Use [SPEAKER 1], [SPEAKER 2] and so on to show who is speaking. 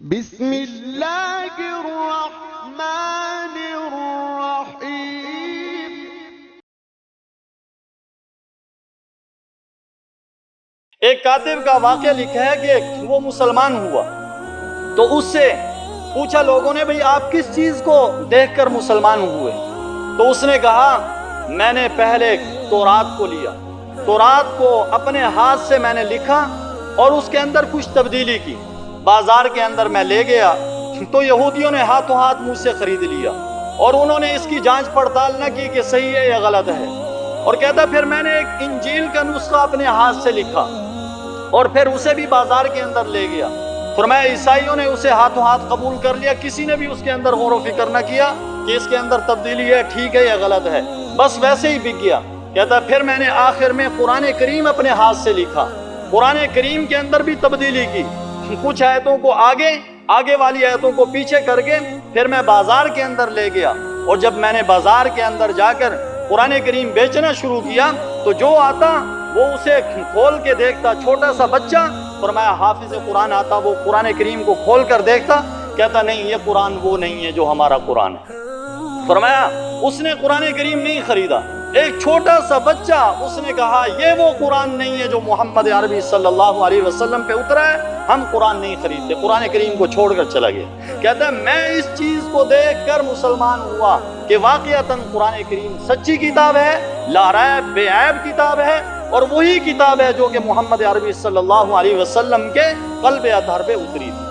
[SPEAKER 1] بسم اللہ الرحمن الرحیم۔
[SPEAKER 2] ایک کاتب کا واقعہ لکھا ہے کہ وہ مسلمان ہوا تو اس سے پوچھا لوگوں نے بھئی آپ کس چیز کو دیکھ کر مسلمان ہوئے؟ تو اس نے کہا میں نے پہلے تورات کو لیا، تورات کو اپنے ہاتھ سے میں نے لکھا اور اس کے اندر کچھ تبدیلی کی، بازار کے اندر میں لے گیا تو یہودیوں نے ہاتھوں ہاتھ مجھ سے خرید لیا اور انہوں نے اس کی جانچ پڑتال نہ کی کہ صحیح ہے یا غلط ہے، اور کہتا پھر میں نے ایک انجیل کا نسخہ اپنے ہاتھ سے لکھا اور پھر اسے بھی بازار کے اندر لے گیا، فرمایا عیسائیوں نے اسے ہاتھوں ہاتھ قبول کر لیا، کسی نے بھی اس کے اندر غور و فکر نہ کیا کہ اس کے اندر تبدیلی ہے، ٹھیک ہے یا غلط ہے، بس ویسے ہی بک گیا۔ کہتا پھر میں نے آخر میں قرآن کریم اپنے ہاتھ سے لکھا، قرآن کریم کے اندر بھی تبدیلی کی، کچھ آیتوں کو آگے والی آیتوں کو پیچھے کر کے پھر میں بازار کے اندر لے گیا، اور جب میں نے بازار کے اندر جا کر قرآن کریم بیچنا شروع کیا تو جو آتا وہ اسے کھول کے دیکھتا، چھوٹا سا بچہ، فرمایا حافظ قرآن آتا وہ قرآن کریم کو کھول کر دیکھتا، کہتا نہیں یہ قرآن وہ نہیں ہے جو ہمارا قرآن ہے۔ فرمایا اس نے قرآن کریم نہیں خریدا، ایک چھوٹا سا بچہ اس نے کہا یہ وہ قرآن نہیں ہے جو محمد عربی صلی اللہ علیہ وسلم پہ اترا ہے، ہم قرآن نہیں خریدتے، قرآن کریم کو چھوڑ کر چلا گیا۔ کہتا ہے میں اس چیز کو دیکھ کر مسلمان ہوا کہ واقعتاً قرآن کریم سچی کتاب ہے، لا ریب بے عیب کتاب ہے، اور وہی کتاب ہے جو کہ محمد عربی صلی اللہ علیہ وسلم کے قلب اطہر پہ اتری تھی۔